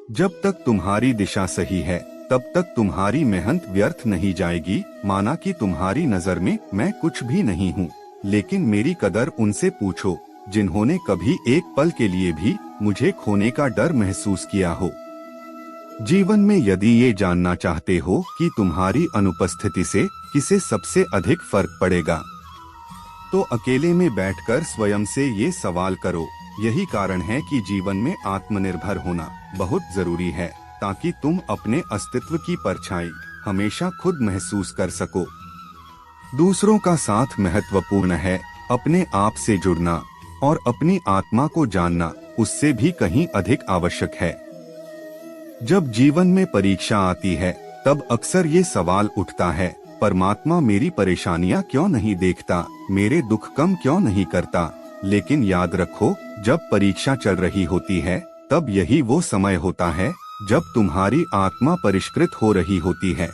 जब तक तुम्हारी दिशा सही है तब तक तुम्हारी मेहनत व्यर्थ नहीं जाएगी। माना कि तुम्हारी नजर में मैं कुछ भी नहीं हूँ, लेकिन मेरी कदर उनसे पूछो जिन्होंने कभी एक पल के लिए भी मुझे खोने का डर महसूस किया हो। जीवन में यदि ये जानना चाहते हो कि तुम्हारी अनुपस्थिति से किसे सबसे अधिक फर्क पड़ेगा, तो अकेले में बैठकर स्वयं से ये सवाल करो। यही कारण है कि जीवन में आत्मनिर्भर होना बहुत जरूरी है, ताकि तुम अपने अस्तित्व की परछाई हमेशा खुद महसूस कर सको। दूसरों का साथ महत्वपूर्ण है, अपने आप से जुड़ना और अपनी आत्मा को जानना उससे भी कहीं अधिक आवश्यक है। जब जीवन में परीक्षा आती है तब अक्सर ये सवाल उठता है, परमात्मा मेरी परेशानियां क्यों नहीं देखता, मेरे दुख कम क्यों नहीं करता। लेकिन याद रखो, जब परीक्षा चल रही होती है तब यही वो समय होता है जब तुम्हारी आत्मा परिष्कृत हो रही होती है।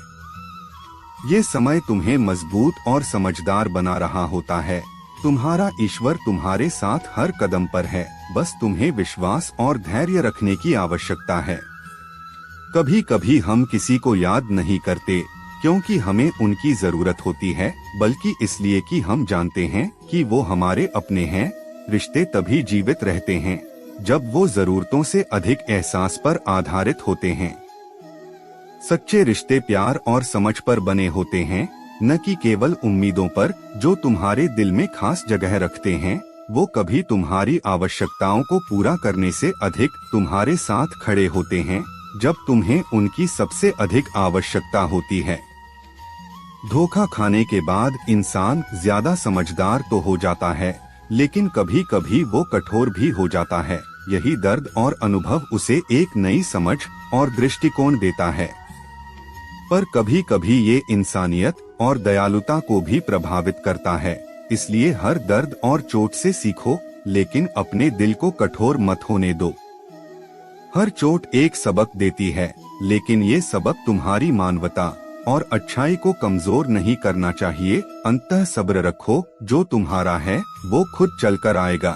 ये समय तुम्हें मजबूत और समझदार बना रहा होता है। तुम्हारा ईश्वर तुम्हारे साथ हर कदम पर है, बस तुम्हें विश्वास और धैर्य रखने की आवश्यकता है। कभी कभी हम किसी को याद नहीं करते क्योंकि हमें उनकी जरूरत होती है, बल्कि इसलिए कि हम जानते हैं कि वो हमारे अपने हैं। रिश्ते तभी जीवित रहते हैं जब वो जरूरतों से अधिक एहसास पर आधारित होते हैं। सच्चे रिश्ते प्यार और समझ पर बने होते हैं, न कि केवल उम्मीदों पर। जो तुम्हारे दिल में खास जगह रखते हैं वो कभी तुम्हारी आवश्यकताओं को पूरा करने से अधिक तुम्हारे साथ खड़े होते हैं जब तुम्हें उनकी सबसे अधिक आवश्यकता होती है। धोखा खाने के बाद इंसान ज्यादा समझदार तो हो जाता है, लेकिन कभी कभी वो कठोर भी हो जाता है। यही दर्द और अनुभव उसे एक नई समझ और दृष्टिकोण देता है। पर कभी कभी ये इंसानियत और दयालुता को भी प्रभावित करता है। इसलिए हर दर्द और चोट से सीखो, लेकिन अपने दिल को कठोर मत होने दो। हर चोट एक सबक देती है, लेकिन ये सबक तुम्हारी मानवता और अच्छाई को कमजोर नहीं करना चाहिए। अंततः सब्र रखो, जो तुम्हारा है वो खुद चलकर आएगा।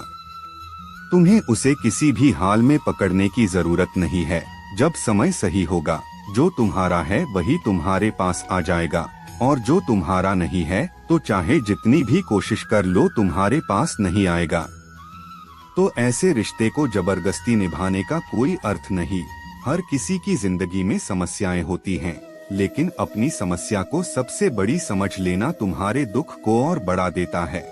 तुम्हें उसे किसी भी हाल में पकड़ने की जरूरत नहीं है। जब समय सही होगा, जो तुम्हारा है वही तुम्हारे पास आ जाएगा, और जो तुम्हारा नहीं है तो चाहे जितनी भी कोशिश कर लो तुम्हारे पास नहीं आएगा। तो ऐसे रिश्ते को जबरदस्ती निभाने का कोई अर्थ नहीं। हर किसी की जिंदगी में समस्याएं होती हैं, लेकिन अपनी समस्या को सबसे बड़ी समझ लेना तुम्हारे दुख को और बढ़ा देता है।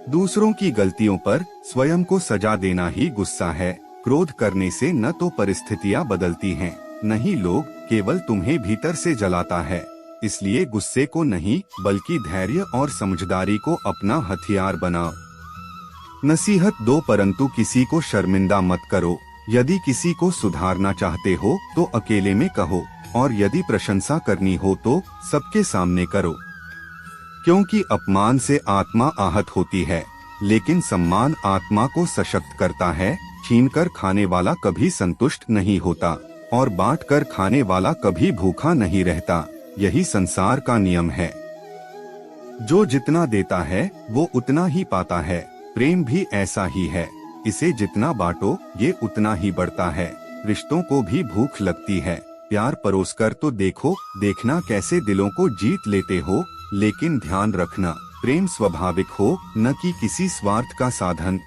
दूसरों की गलतियों पर स्वयं को सजा देना ही गुस्सा है। क्रोध करने से न तो परिस्थितियां बदलती हैं, न ही लोग, केवल तुम्हें भीतर से जलाता है। इसलिए गुस्से को नहीं बल्कि धैर्य और समझदारी को अपना हथियार बनाओ। नसीहत दो, परंतु किसी को शर्मिंदा मत करो। यदि किसी को सुधारना चाहते हो तो अकेले में कहो, और यदि प्रशंसा करनी हो तो सबके सामने करो। क्योंकि अपमान से आत्मा आहत होती है, लेकिन सम्मान आत्मा को सशक्त करता है। छीनकर खाने वाला कभी संतुष्ट नहीं होता, और बांटकर खाने वाला कभी भूखा नहीं रहता। यही संसार का नियम है। जो जितना देता है वो उतना ही पाता है। प्रेम भी ऐसा ही है, इसे जितना बांटो ये उतना ही बढ़ता है। रिश्तों को भी भूख लगती है, प्यार परोसकर तो देखो, देखना कैसे दिलों को जीत लेते हो। लेकिन ध्यान रखना, प्रेम स्वाभाविक हो, न कि किसी स्वार्थ का साधन।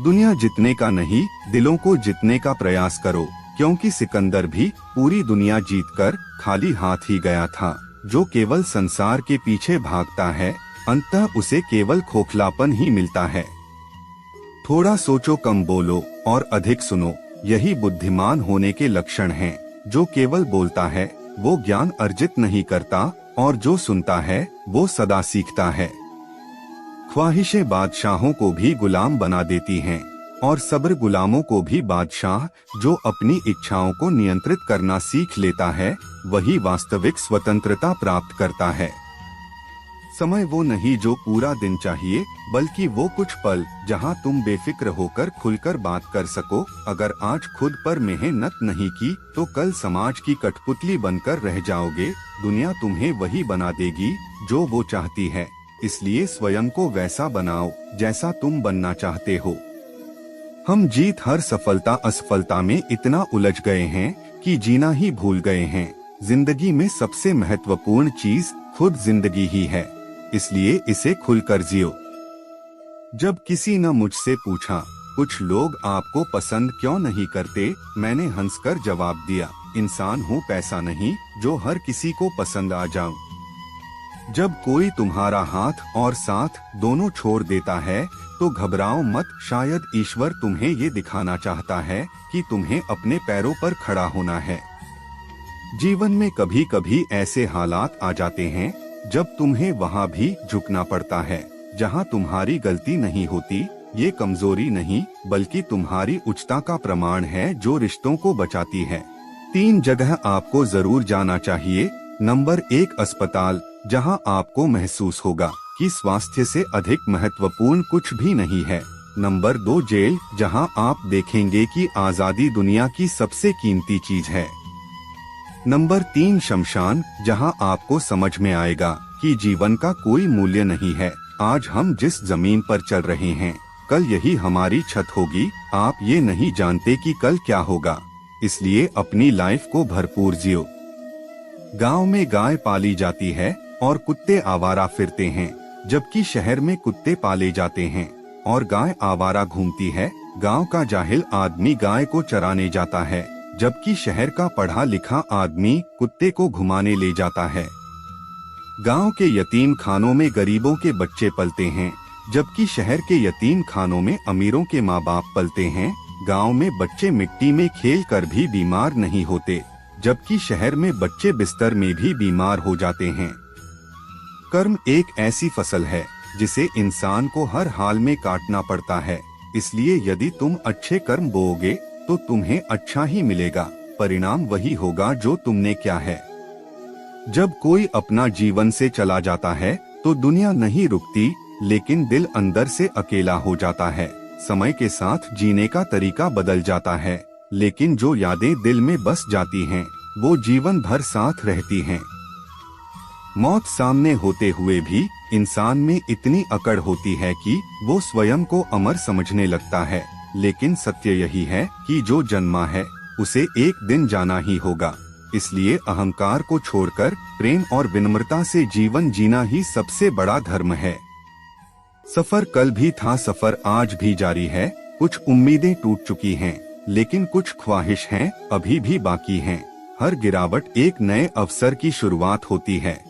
दुनिया जीतने का नहीं, दिलों को जीतने का प्रयास करो, क्योंकि सिकंदर भी पूरी दुनिया जीतकर खाली हाथ ही गया था। जो केवल संसार के पीछे भागता है, अंततः उसे केवल खोखलापन ही मिलता है। थोड़ा सोचो, कम बोलो और अधिक सुनो, यही बुद्धिमान होने के लक्षण हैं। जो केवल बोलता है वो ज्ञान अर्जित नहीं करता, और जो सुनता है वो सदा सीखता है। ख्वाहिशें बादशाहों को भी गुलाम बना देती हैं, और सब्र गुलामों को भी बादशाह। जो अपनी इच्छाओं को नियंत्रित करना सीख लेता है वही वास्तविक स्वतंत्रता प्राप्त करता है। समय वो नहीं जो पूरा दिन चाहिए, बल्कि वो कुछ पल जहां तुम बेफिक्र होकर खुलकर बात कर सको। अगर आज खुद पर मेहनत नहीं की तो कल समाज की कठपुतली बनकर रह जाओगे। दुनिया तुम्हें वही बना देगी जो वो चाहती है। इसलिए स्वयं को वैसा बनाओ जैसा तुम बनना चाहते हो। हम जीत हर सफलता असफलता में इतना उलझ गए हैं कि जीना ही भूल गए हैं। जिंदगी में सबसे महत्वपूर्ण चीज खुद जिंदगी ही है, इसलिए इसे खुलकर जियो। जब किसी ने मुझसे पूछा, कुछ लोग आपको पसंद क्यों नहीं करते, मैंने हंसकर जवाब दिया, इंसान हूँ पैसा नहीं जो हर किसी को पसंद आ जाऊं। जब कोई तुम्हारा हाथ और साथ दोनों छोड़ देता है तो घबराओ मत, शायद ईश्वर तुम्हें ये दिखाना चाहता है कि तुम्हें अपने पैरों पर खड़ा होना है। जीवन में कभी कभी ऐसे हालात आ जाते हैं जब तुम्हें वहाँ भी झुकना पड़ता है जहाँ तुम्हारी गलती नहीं होती। ये कमजोरी नहीं बल्कि तुम्हारी उच्चता का प्रमाण है जो रिश्तों को बचाती है। 3 जगह आपको जरूर जाना चाहिए। नंबर 1 अस्पताल, जहां आपको महसूस होगा कि स्वास्थ्य से अधिक महत्वपूर्ण कुछ भी नहीं है। नंबर 2 जेल, जहां आप देखेंगे कि आजादी दुनिया की सबसे कीमती चीज है। नंबर 3 शमशान, जहां आपको समझ में आएगा कि जीवन का कोई मूल्य नहीं है। आज हम जिस जमीन पर चल रहे हैं कल यही हमारी छत होगी। आप ये नहीं जानते कि कल क्या होगा, इसलिए अपनी लाइफ को भरपूर जियो। गांव में गाय पाली जाती है और कुत्ते आवारा फिरते हैं, जबकि शहर में कुत्ते पाले जाते हैं और गाय आवारा घूमती है। गांव का जाहिल आदमी गाय को चराने जाता है, जबकि शहर का पढ़ा लिखा आदमी कुत्ते को घुमाने ले जाता है। गांव के यतीम खानों में गरीबों के बच्चे पलते हैं, जबकि शहर के यतीम खानों में अमीरों के माँ बाप पलते हैं। गांव में बच्चे मिट्टी में खेल कर भी बीमार नहीं होते, जबकि शहर में बच्चे बिस्तर में भी बीमार हो जाते हैं। कर्म एक ऐसी फसल है जिसे इंसान को हर हाल में काटना पड़ता है, इसलिए यदि तुम अच्छे कर्म बोओगे तो तुम्हें अच्छा ही मिलेगा। परिणाम वही होगा जो तुमने किया है। जब कोई अपना जीवन से चला जाता है तो दुनिया नहीं रुकती, लेकिन दिल अंदर से अकेला हो जाता है। समय के साथ जीने का तरीका बदल जाता है, लेकिन जो यादें दिल में बस जाती हैं वो जीवन भर साथ रहती हैं। मौत सामने होते हुए भी इंसान में इतनी अकड़ होती है कि वो स्वयं को अमर समझने लगता है, लेकिन सत्य यही है कि जो जन्मा है उसे एक दिन जाना ही होगा। इसलिए अहंकार को छोड़कर प्रेम और विनम्रता से जीवन जीना ही सबसे बड़ा धर्म है। सफर कल भी था, सफर आज भी जारी है। कुछ उम्मीदें टूट चुकी हैं, लेकिन कुछ ख्वाहिश हैं अभी भी बाकी हैं। हर गिरावट एक नए अवसर की शुरुआत होती है।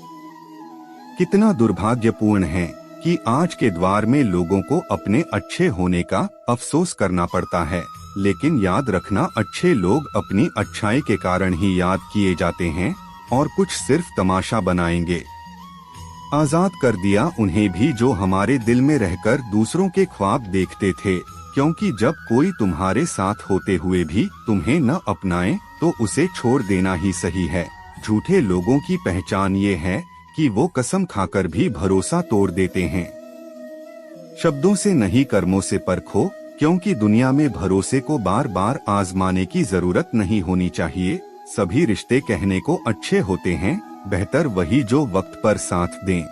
कितना दुर्भाग्यपूर्ण है कि आज के द्वार में लोगों को अपने अच्छे होने का अफसोस करना पड़ता है, लेकिन याद रखना अच्छे लोग अपनी अच्छाई के कारण ही याद किए जाते हैं और कुछ सिर्फ तमाशा बनाएंगे। आजाद कर दिया उन्हें भी जो हमारे दिल में रहकर दूसरों के ख्वाब देखते थे, क्योंकि जब कोई तुम्हारे साथ होते हुए भी तुम्हें न अपनाए तो उसे छोड़ देना ही सही है। झूठे लोगों की पहचान ये है कि वो कसम खाकर भी भरोसा तोड़ देते हैं। शब्दों से नहीं कर्मों से परखो, क्योंकि दुनिया में भरोसे को बार बार आजमाने की जरूरत नहीं होनी चाहिए। सभी रिश्ते कहने को अच्छे होते हैं, बेहतर वही जो वक्त पर साथ दें।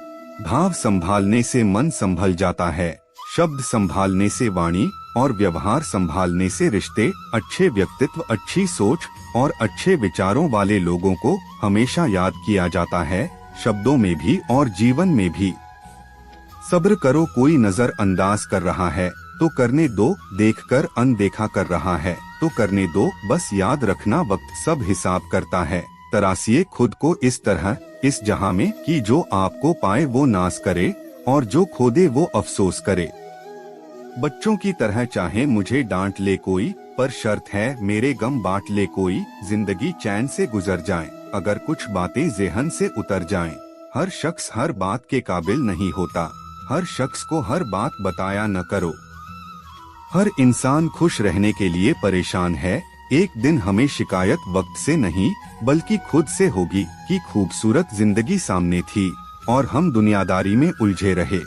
भाव संभालने से मन संभल जाता है, शब्द संभालने से वाणी और व्यवहार संभालने से रिश्ते। अच्छे व्यक्तित्व, अच्छी सोच और अच्छे विचारों वाले लोगों को हमेशा याद किया जाता है, शब्दों में भी और जीवन में भी। सब्र करो, कोई नजरअंदाज कर रहा है तो करने दो, देखकर अनदेखा कर रहा है तो करने दो। बस याद रखना वक्त सब हिसाब करता है। तरासिए खुद को इस तरह इस जहां में कि जो आपको पाए वो नाज करे और जो खो दे वो अफसोस करे। बच्चों की तरह चाहे मुझे डांट ले कोई, पर शर्त है मेरे गम बांट ले कोई। जिंदगी चैन से गुजर जाए अगर कुछ बातें ज़हन से उतर जाएं। हर शख्स हर बात के काबिल नहीं होता, हर शख्स को हर बात बताया न करो। हर इंसान खुश रहने के लिए परेशान है, एक दिन हमें शिकायत वक्त से नहीं बल्कि खुद से होगी कि खूबसूरत जिंदगी सामने थी और हम दुनियादारी में उलझे रहे।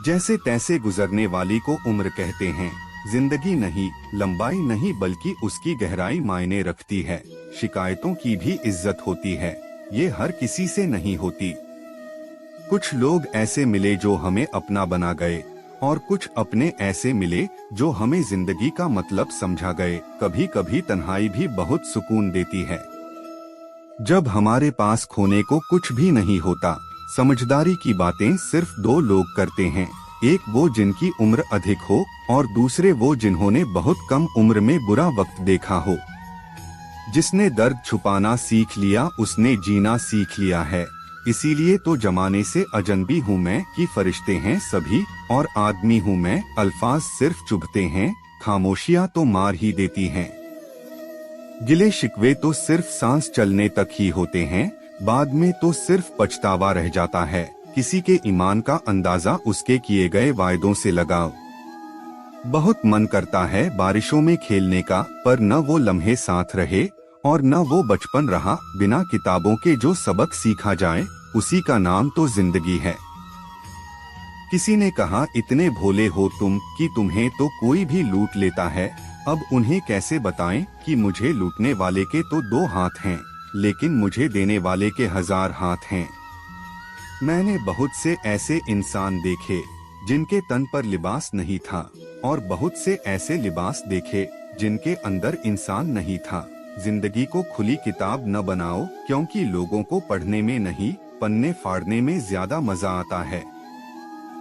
जैसे तैसे गुजरने वाली को उम्र कहते हैं। जिंदगी नहीं, लंबाई नहीं बल्कि उसकी गहराई मायने रखती है। शिकायतों की भी इज्जत होती है, ये हर किसी से नहीं होती। कुछ लोग ऐसे मिले जो हमें अपना बना गए और कुछ अपने ऐसे मिले जो हमें जिंदगी का मतलब समझा गए। कभी कभी तन्हाई भी बहुत सुकून देती है। जब हमारे पास खोने को कुछ भी नहीं होता, समझदारी की बातें सिर्फ दो लोग करते हैं, एक वो जिनकी उम्र अधिक हो और दूसरे वो जिन्होंने बहुत कम उम्र में बुरा वक्त देखा हो। जिसने दर्द छुपाना सीख लिया उसने जीना सीख लिया है। इसीलिए तो जमाने से अजनबी हूँ मैं कि फरिश्ते हैं सभी और आदमी हूँ मैं। अल्फाज सिर्फ चुभते हैं, खामोशियाँ तो मार ही देती हैं। गिले शिकवे तो सिर्फ सांस चलने तक ही होते हैं, बाद में तो सिर्फ पछतावा रह जाता है। किसी के ईमान का अंदाजा उसके किए गए वायदों से लगाओ। बहुत मन करता है बारिशों में खेलने का, पर न वो लम्हे साथ रहे और न वो बचपन रहा। बिना किताबों के जो सबक सीखा जाए उसी का नाम तो जिंदगी है। किसी ने कहा इतने भोले हो तुम कि तुम्हें तो कोई भी लूट लेता है। अब उन्हें कैसे बताएं कि मुझे लूटने वाले के तो 2 हाथ हैं, लेकिन मुझे देने वाले के 1000 हाथ हैं। मैंने बहुत से ऐसे इंसान देखे जिनके तन पर लिबास नहीं था, और बहुत से ऐसे लिबास देखे जिनके अंदर इंसान नहीं था। जिंदगी को खुली किताब न बनाओ, क्योंकि लोगों को पढ़ने में नहीं, पन्ने फाड़ने में ज्यादा मजा आता है।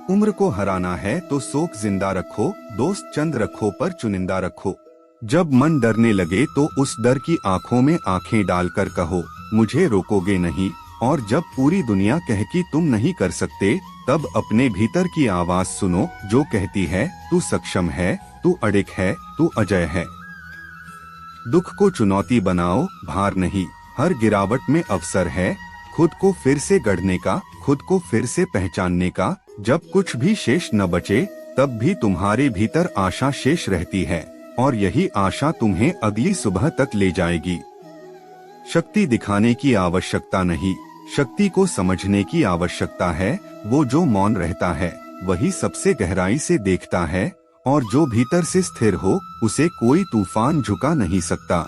उम्र को हराना है तो शौक जिंदा रखो, दोस्त चंद रखो पर चुनिंदा रखो। जब मन डरने लगे तो उस डर की आंखों में आंखें डालकर कहो मुझे रोकोगे नहीं। और जब पूरी दुनिया कहे कि तुम नहीं कर सकते, तब अपने भीतर की आवाज सुनो जो कहती है तू सक्षम है, तू अडिग है, तू अजय है। दुख को चुनौती बनाओ, भार नहीं। हर गिरावट में अवसर है खुद को फिर से गढ़ने का, खुद को फिर से पहचानने का। जब कुछ भी शेष न बचे तब भी तुम्हारे भीतर आशा शेष रहती है, और यही आशा तुम्हें अगली सुबह तक ले जाएगी। शक्ति दिखाने की आवश्यकता नहीं, शक्ति को समझने की आवश्यकता है। वो जो मौन रहता है वही सबसे गहराई से देखता है, और जो भीतर से स्थिर हो उसे कोई तूफान झुका नहीं सकता।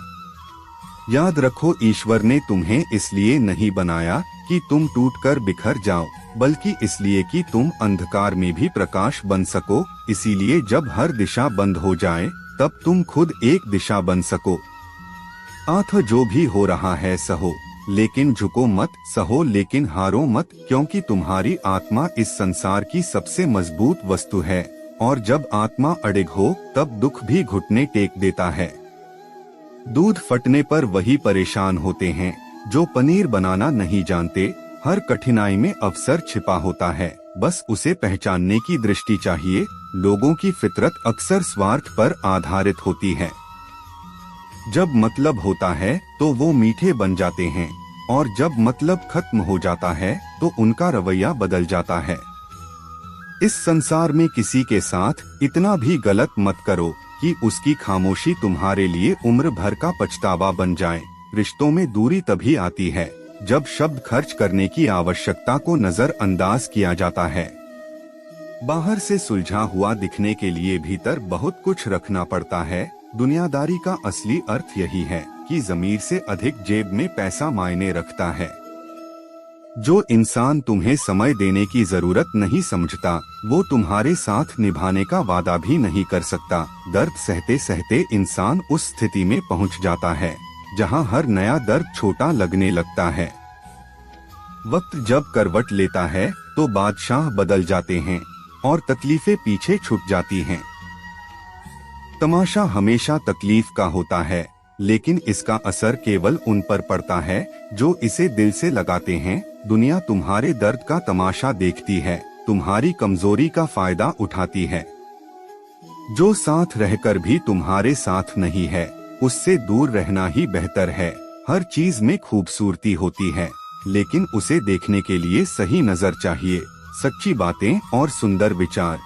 याद रखो ईश्वर ने तुम्हें इसलिए नहीं बनाया कि तुम टूटकर बिखर जाओ, बल्कि इसलिए कि तुम अंधकार में भी प्रकाश बन सको। इसीलिए जब हर दिशा बंद हो जाए तब तुम खुद एक दिशा बन सको। आथ जो भी हो रहा है सहो, लेकिन झुको मत, सहो लेकिन हारो मत, क्योंकि तुम्हारी आत्मा इस संसार की सबसे मजबूत वस्तु है। और जब आत्मा अडिग हो तब दुख भी घुटने टेक देता है। दूध फटने पर वही परेशान होते हैं जो पनीर बनाना नहीं जानते। हर कठिनाई में अवसर छिपा होता है, बस उसे पहचानने की दृष्टि चाहिए। लोगों की फितरत अक्सर स्वार्थ पर आधारित होती है। जब मतलब होता है तो वो मीठे बन जाते हैं, और जब मतलब खत्म हो जाता है तो उनका रवैया बदल जाता है। इस संसार में किसी के साथ इतना भी गलत मत करो कि उसकी खामोशी तुम्हारे लिए उम्र भर का पछतावा बन जाए। रिश्तों में दूरी तभी आती है जब शब्द खर्च करने की आवश्यकता को नजरअंदाज किया जाता है। बाहर से सुलझा हुआ दिखने के लिए भीतर बहुत कुछ रखना पड़ता है। दुनियादारी का असली अर्थ यही है कि ज़मीर से अधिक जेब में पैसा मायने रखता है। जो इंसान तुम्हें समय देने की जरूरत नहीं समझता, वो तुम्हारे साथ निभाने का वादा भी नहीं कर सकता। दर्द सहते सहते इंसान उस स्थिति में पहुंच जाता है जहां हर नया दर्द छोटा लगने लगता है। वक्त जब करवट लेता है तो बादशाह बदल जाते हैं और तकलीफें पीछे छूट जाती हैं। तमाशा हमेशा तकलीफ का होता है, लेकिन इसका असर केवल उन पर पड़ता है जो इसे दिल से लगाते हैं। दुनिया तुम्हारे दर्द का तमाशा देखती है, तुम्हारी कमजोरी का फायदा उठाती है। जो साथ रहकर भी तुम्हारे साथ नहीं है, उससे दूर रहना ही बेहतर है। हर चीज में खूबसूरती होती है, लेकिन उसे देखने के लिए सही नजर चाहिए। सच्ची बातें और सुंदर विचार।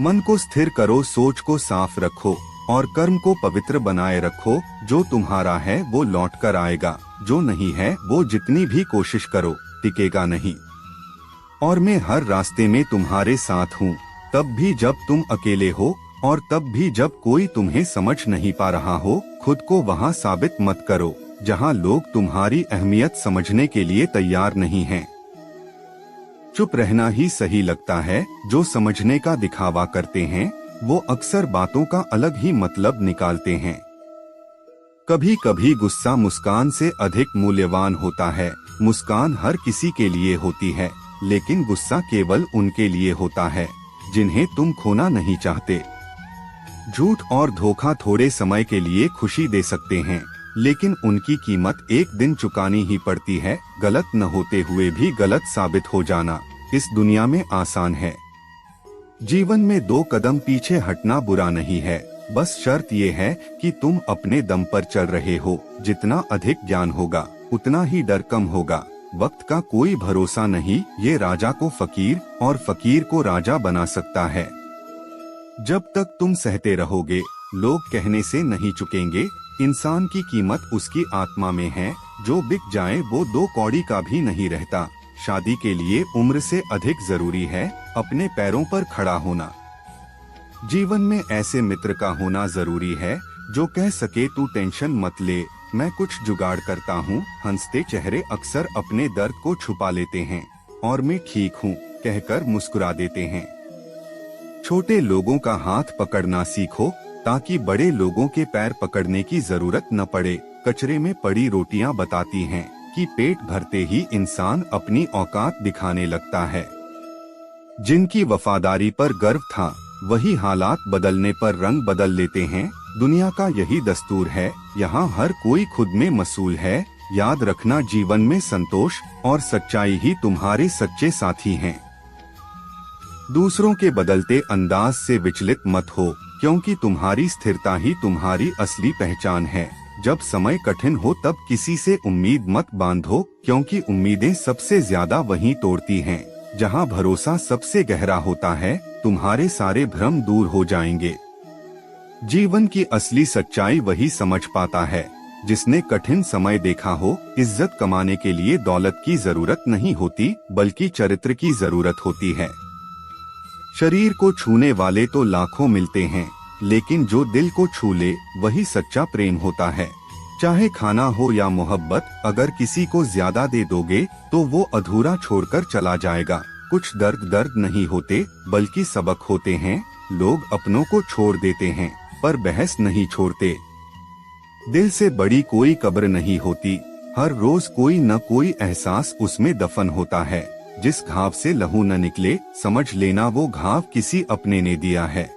मन को स्थिर करो, सोच को साफ रखो और कर्म को पवित्र बनाए रखो। जो तुम्हारा है वो लौट कर आएगा, जो नहीं है वो जितनी भी कोशिश करो टिकेगा नहीं। और मैं हर रास्ते में तुम्हारे साथ हूँ, तब भी जब तुम अकेले हो और तब भी जब कोई तुम्हें समझ नहीं पा रहा हो। खुद को वहाँ साबित मत करो जहाँ लोग तुम्हारी अहमियत समझने के लिए तैयार नहीं हैं। चुप रहना ही सही लगता है। जो समझने का दिखावा करते हैं वो अक्सर बातों का अलग ही मतलब निकालते हैं। कभी कभी गुस्सा मुस्कान से अधिक मूल्यवान होता है। मुस्कान हर किसी के लिए होती है, लेकिन गुस्सा केवल उनके लिए होता है जिन्हें तुम खोना नहीं चाहते। झूठ और धोखा थोड़े समय के लिए खुशी दे सकते हैं, लेकिन उनकी कीमत एक दिन चुकानी ही पड़ती है। गलत न होते हुए भी गलत साबित हो जाना इस दुनिया में आसान है। जीवन में 2 कदम पीछे हटना बुरा नहीं है, बस शर्त ये है कि तुम अपने दम पर चल रहे हो। जितना अधिक ज्ञान होगा उतना ही डर कम होगा। वक्त का कोई भरोसा नहीं, ये राजा को फकीर और फकीर को राजा बना सकता है। जब तक तुम सहते रहोगे लोग कहने से नहीं चुकेंगे। इंसान की कीमत उसकी आत्मा में है, जो बिक जाए वो 2 कौड़ी का भी नहीं रहता। शादी के लिए उम्र से अधिक जरूरी है अपने पैरों पर खड़ा होना। जीवन में ऐसे मित्र का होना जरूरी है जो कह सके तू टेंशन मत ले, मैं कुछ जुगाड़ करता हूँ। हंसते चेहरे अक्सर अपने दर्द को छुपा लेते हैं और मैं ठीक हूँ कहकर मुस्कुरा देते हैं। छोटे लोगों का हाथ पकड़ना सीखो ताकि बड़े लोगों के पैर पकड़ने की जरूरत न पड़े। कचरे में पड़ी रोटियां बताती हैं कि पेट भरते ही इंसान अपनी औकात दिखाने लगता है। जिनकी वफादारी पर गर्व था वही हालात बदलने पर रंग बदल लेते हैं। दुनिया का यही दस्तूर है, यहाँ हर कोई खुद में मसूल है। याद रखना जीवन में संतोष और सच्चाई ही तुम्हारे सच्चे साथी हैं। दूसरों के बदलते अंदाज से विचलित मत हो, क्योंकि तुम्हारी स्थिरता ही तुम्हारी असली पहचान है। जब समय कठिन हो तब किसी से उम्मीद मत बांधो, क्योंकि उम्मीदें सबसे ज्यादा वहीं तोड़ती हैं। जहाँ भरोसा सबसे गहरा होता है तुम्हारे सारे भ्रम दूर हो जाएंगे। जीवन की असली सच्चाई वही समझ पाता है जिसने कठिन समय देखा हो। इज्जत कमाने के लिए दौलत की जरूरत नहीं होती, बल्कि चरित्र की जरूरत होती है। शरीर को छूने वाले तो लाखों मिलते हैं, लेकिन जो दिल को छू ले वही सच्चा प्रेम होता है। चाहे खाना हो या मोहब्बत, अगर किसी को ज्यादा दे दोगे तो वो अधूरा छोड़कर चला जाएगा। कुछ दर्द दर्द नहीं होते बल्कि सबक होते हैं। लोग अपनों को छोड़ देते हैं पर बहस नहीं छोड़ते। दिल से बड़ी कोई कब्र नहीं होती, हर रोज कोई न कोई एहसास उसमें दफन होता है। जिस घाव से लहू न निकले समझ लेना वो घाव किसी अपने ने दिया है।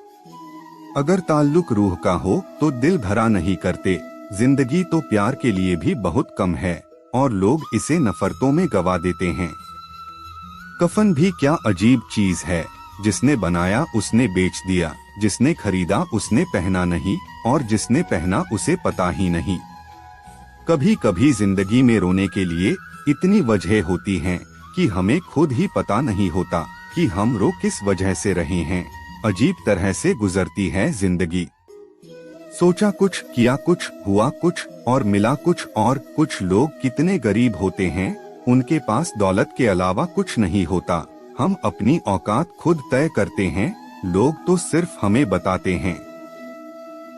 अगर ताल्लुक रूह का हो तो दिल भरा नहीं करते। जिंदगी तो प्यार के लिए भी बहुत कम है और लोग इसे नफरतों में गवा देते हैं। कफन भी क्या अजीब चीज है, जिसने बनाया उसने बेच दिया, जिसने खरीदा उसने पहना नहीं और जिसने पहना उसे पता ही नहीं। कभी कभी जिंदगी में रोने के लिए इतनी वजह होती हैं कि हमें खुद ही पता नहीं होता कि हम रो किस वजह से रहे हैं। अजीब तरह से गुजरती है जिंदगी। सोचा कुछ, किया कुछ, हुआ कुछ और मिला कुछ और। कुछ लोग कितने गरीब होते हैं, उनके पास दौलत के अलावा कुछ नहीं होता। हम अपनी औकात खुद तय करते हैं, लोग तो सिर्फ हमें बताते हैं।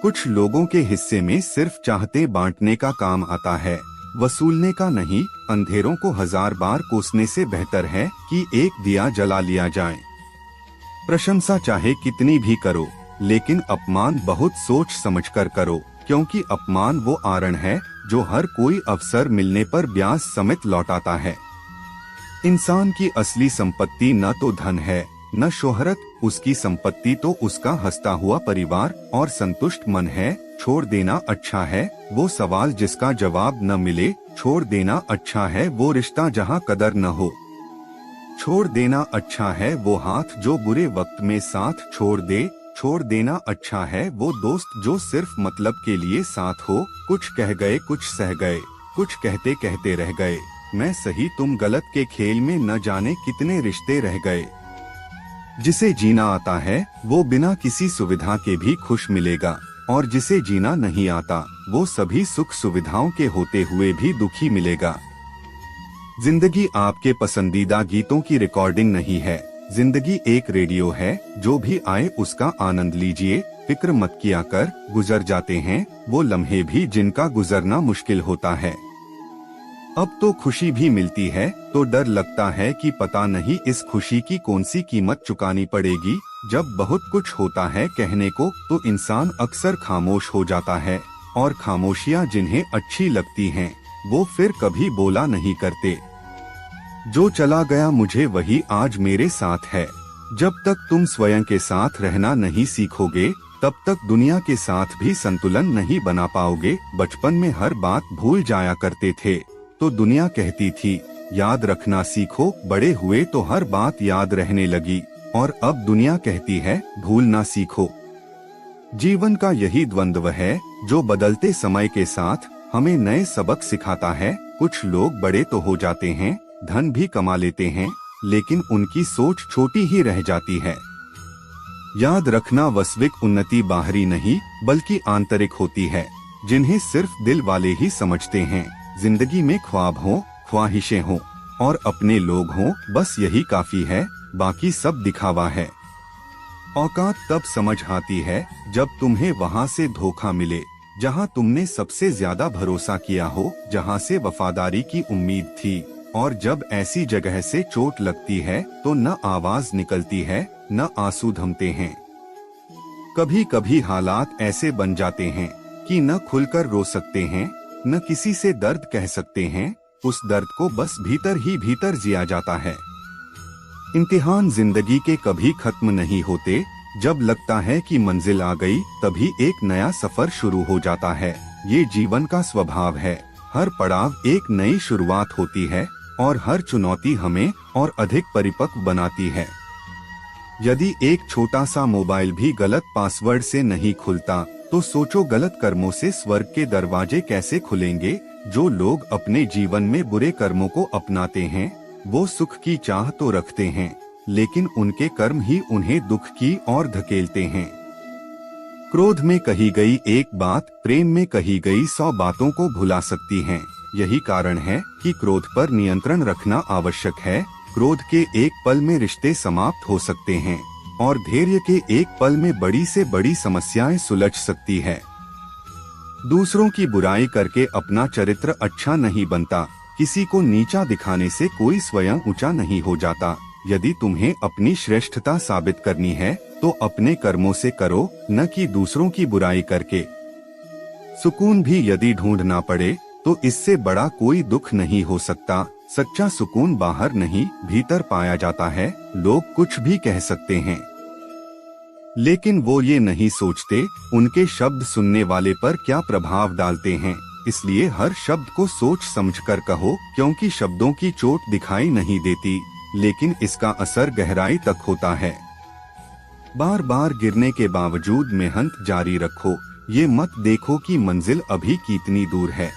कुछ लोगों के हिस्से में सिर्फ चाहते बांटने का काम आता है, वसूलने का नहीं। अंधेरों को 1000 बार कोसने से बेहतर है कि एक दिया जला लिया जाए। प्रशंसा चाहे कितनी भी करो, लेकिन अपमान बहुत सोच समझकर करो, क्योंकि अपमान वो आरण है जो हर कोई अवसर मिलने पर ब्याज समेत लौटाता है। इंसान की असली संपत्ति न तो धन है न शोहरत, उसकी संपत्ति तो उसका हंसता हुआ परिवार और संतुष्ट मन है। छोड़ देना अच्छा है वो सवाल जिसका जवाब न मिले, छोड़ देना अच्छा है वो रिश्ता जहाँ कदर न हो। छोड़ देना अच्छा है वो हाथ जो बुरे वक्त में साथ छोड़ दे, छोड़ देना अच्छा है वो दोस्त जो सिर्फ मतलब के लिए साथ हो। कुछ कह गए कुछ सह गए, कुछ कहते कहते रह गए, मैं सही तुम गलत के खेल में न जाने कितने रिश्ते रह गए। जिसे जीना आता है वो बिना किसी सुविधा के भी खुश मिलेगा, और जिसे जीना नहीं आता वो सभी सुख सुविधाओं के होते हुए भी दुखी मिलेगा। जिंदगी आपके पसंदीदा गीतों की रिकॉर्डिंग नहीं है, जिंदगी एक रेडियो है, जो भी आए उसका आनंद लीजिए। फिक्र मत किया कर, गुजर जाते हैं वो लम्हे भी जिनका गुजरना मुश्किल होता है। अब तो खुशी भी मिलती है तो डर लगता है कि पता नहीं इस खुशी की कौन सी कीमत चुकानी पड़ेगी। जब बहुत कुछ होता है कहने को तो इंसान अक्सर खामोश हो जाता है, और खामोशियां जिन्हें अच्छी लगती हैं वो फिर कभी बोला नहीं करते। जो चला गया मुझे वही आज मेरे साथ है। जब तक तुम स्वयं के साथ रहना नहीं सीखोगे तब तक दुनिया के साथ भी संतुलन नहीं बना पाओगे। बचपन में हर बात भूल जाया करते थे तो दुनिया कहती थी याद रखना सीखो, बड़े हुए तो हर बात याद रहने लगी, और अब दुनिया कहती है भूलना सीखो। जीवन का यही द्वंद्व है जो बदलते समय के साथ हमें नए सबक सिखाता है। कुछ लोग बड़े तो हो जाते हैं, धन भी कमा लेते हैं, लेकिन उनकी सोच छोटी ही रह जाती है। याद रखना वास्तविक उन्नति बाहरी नहीं बल्कि आंतरिक होती है, जिन्हें सिर्फ दिल वाले ही समझते हैं। जिंदगी में ख्वाब हो, ख्वाहिशें हो और अपने लोग हों, बस यही काफी है, बाकी सब दिखावा है। औकात तब समझ आती है जब तुम्हें वहाँ से धोखा मिले जहाँ तुमने सबसे ज्यादा भरोसा किया हो, जहाँ से वफादारी की उम्मीद थी, और जब ऐसी जगह से चोट लगती है तो न आवाज निकलती है न आंसू थमते हैं। कभी कभी हालात ऐसे बन जाते हैं कि न खुलकर रो सकते हैं न किसी से दर्द कह सकते हैं। उस दर्द को बस भीतर ही भीतर जिया जाता है। इम्तिहान जिंदगी के कभी खत्म नहीं होते। जब लगता है कि मंजिल आ गई तभी एक नया सफर शुरू हो जाता है। ये जीवन का स्वभाव है। हर पड़ाव एक नई शुरुआत होती है और हर चुनौती हमें और अधिक परिपक्व बनाती है। यदि एक छोटा सा मोबाइल भी गलत पासवर्ड से नहीं खुलता तो सोचो गलत कर्मों से स्वर्ग के दरवाजे कैसे खुलेंगे। जो लोग अपने जीवन में बुरे कर्मों को अपनाते हैं वो सुख की चाह तो रखते हैं, लेकिन उनके कर्म ही उन्हें दुख की ओर धकेलते हैं। क्रोध में कही गई एक बात प्रेम में कही गई 100 बातों को भुला सकती है। यही कारण है कि क्रोध पर नियंत्रण रखना आवश्यक है। क्रोध के एक पल में रिश्ते समाप्त हो सकते हैं और धैर्य के एक पल में बड़ी से बड़ी समस्याएं सुलझ सकती है। दूसरों की बुराई करके अपना चरित्र अच्छा नहीं बनता। किसी को नीचा दिखाने से कोई स्वयं ऊंचा नहीं हो जाता। यदि तुम्हें अपनी श्रेष्ठता साबित करनी है तो अपने कर्मों से करो, न कि दूसरों की बुराई करके। सुकून भी यदि ढूंढना पड़े तो इससे बड़ा कोई दुख नहीं हो सकता। सच्चा सुकून बाहर नहीं भीतर पाया जाता है। लोग कुछ भी कह सकते हैं, लेकिन वो ये नहीं सोचते उनके शब्द सुनने वाले पर क्या प्रभाव डालते हैं। इसलिए हर शब्द को सोच समझकर कहो, क्योंकि शब्दों की चोट दिखाई नहीं देती, लेकिन इसका असर गहराई तक होता है। बार बार गिरने के बावजूद मेहनत जारी रखो। ये मत देखो कि मंजिल अभी कितनी दूर है।